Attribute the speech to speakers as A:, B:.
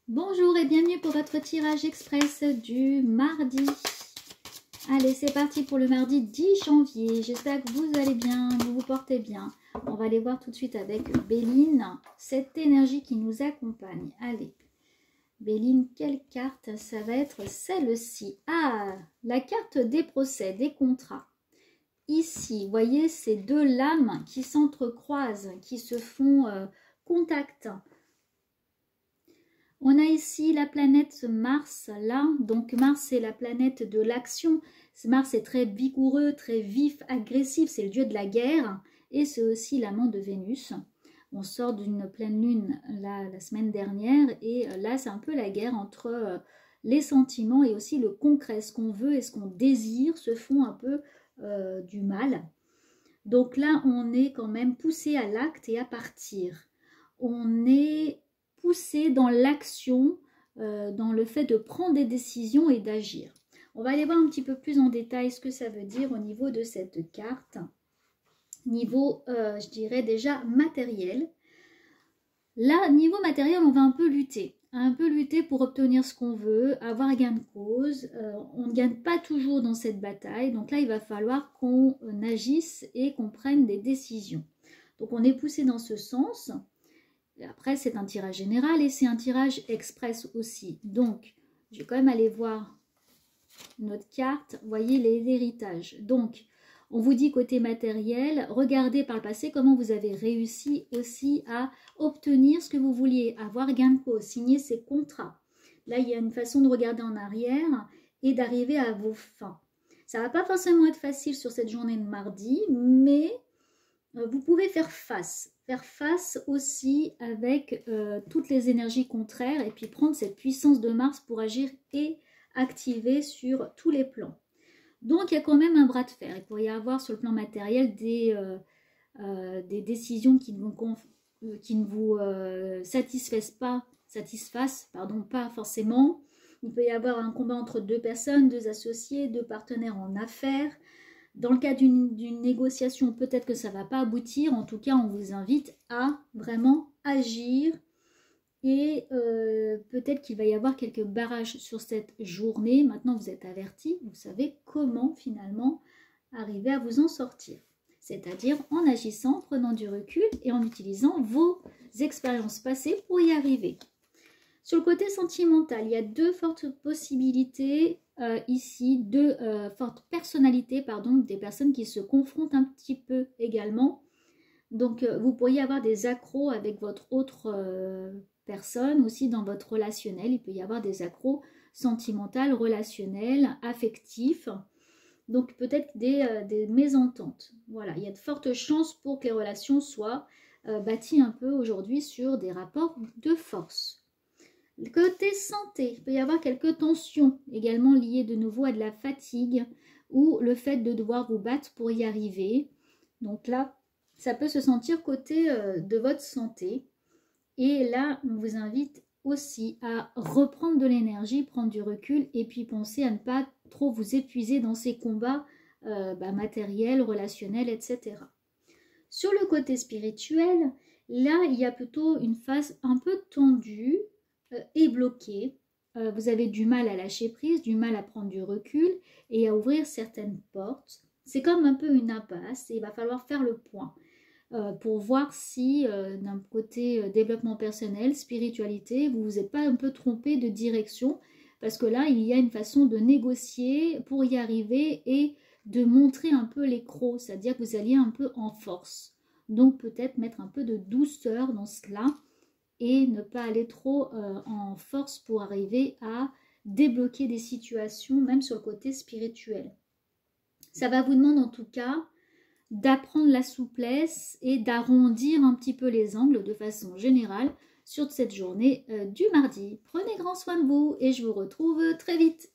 A: Bonjour et bienvenue pour votre tirage express du mardi. Allez, c'est parti pour le mardi 10 janvier. J'espère que vous allez bien, vous vous portez bien. On va aller voir tout de suite avec Béline, cette énergie qui nous accompagne. Allez, Béline, quelle carte? Ça va être celle-ci. Ah, la carte des procès, des contrats. Ici, vous voyez ces deux lames qui s'entrecroisent, qui se font contact. On a ici la planète Mars, là, donc Mars c'est la planète de l'action. Mars est très vigoureux, très vif, agressif, c'est le dieu de la guerre et c'est aussi l'amant de Vénus. On sort d'une pleine lune la semaine dernière et là c'est un peu la guerre entre les sentiments et aussi le concret, ce qu'on veut et ce qu'on désire se font un peu du mal. Donc là on est quand même poussé à l'acte et à partir. On est poussé dans l'action, dans le fait de prendre des décisions et d'agir. On va aller voir un petit peu plus en détail ce que ça veut dire au niveau de cette carte. Niveau, je dirais déjà matériel. Là, niveau matériel, on va un peu lutter pour obtenir ce qu'on veut, avoir gain de cause. On ne gagne pas toujours dans cette bataille, donc là, il va falloir qu'on agisse et qu'on prenne des décisions. Donc, on est poussé dans ce sens. Après, c'est un tirage général et c'est un tirage express aussi. Donc, je vais quand même aller voir notre carte. Vous voyez les héritages. Donc, on vous dit côté matériel, regardez par le passé comment vous avez réussi aussi à obtenir ce que vous vouliez, avoir gain de cause, signer ces contrats. Là, il y a une façon de regarder en arrière et d'arriver à vos fins. Ça ne va pas forcément être facile sur cette journée de mardi, mais vous pouvez faire face aussi avec toutes les énergies contraires et puis prendre cette puissance de Mars pour agir et activer sur tous les plans. Donc il y a quand même un bras de fer. Il pourrait y avoir sur le plan matériel des décisions qui ne vous satisfassent pas forcément. Il peut y avoir un combat entre deux personnes, deux associés, deux partenaires en affaires. Dans le cas d'une négociation, peut-être que ça ne va pas aboutir. En tout cas, on vous invite à vraiment agir. Et peut-être qu'il va y avoir quelques barrages sur cette journée. Maintenant, vous êtes avertis. Vous savez comment finalement arriver à vous en sortir. C'est-à-dire en agissant, en prenant du recul et en utilisant vos expériences passées pour y arriver. Sur le côté sentimental, il y a deux fortes possibilités ici, deux fortes personnalités, des personnes qui se confrontent un petit peu également. Donc, vous pourriez avoir des accros avec votre autre personne, aussi dans votre relationnel. Il peut y avoir des accros sentimentaux, relationnels, affectifs. Donc, peut-être des mésententes. Voilà, il y a de fortes chances pour que les relations soient bâties un peu aujourd'hui sur des rapports de force. Côté santé, il peut y avoir quelques tensions également liées de nouveau à de la fatigue ou le fait de devoir vous battre pour y arriver. Donc là, ça peut se sentir côté de votre santé. Et là, on vous invite aussi à reprendre de l'énergie, prendre du recul et puis penser à ne pas trop vous épuiser dans ces combats matériels, relationnels, etc. Sur le côté spirituel, là, il y a plutôt une phase un peu tendue et bloqué, vous avez du mal à lâcher prise, du mal à prendre du recul et à ouvrir certaines portes. C'est comme un peu une impasse et il va falloir faire le point pour voir si d'un côté développement personnel, spiritualité, vous vous êtes pas un peu trompé de direction parce que là, il y a une façon de négocier pour y arriver et de montrer un peu les crocs, c'est-à-dire que vous alliez un peu en force. Donc peut-être mettre un peu de douceur dans cela et ne pas aller trop en force pour arriver à débloquer des situations, même sur le côté spirituel. Ça va vous demander en tout cas d'apprendre la souplesse et d'arrondir un petit peu les angles de façon générale sur cette journée du mardi. Prenez grand soin de vous et je vous retrouve très vite.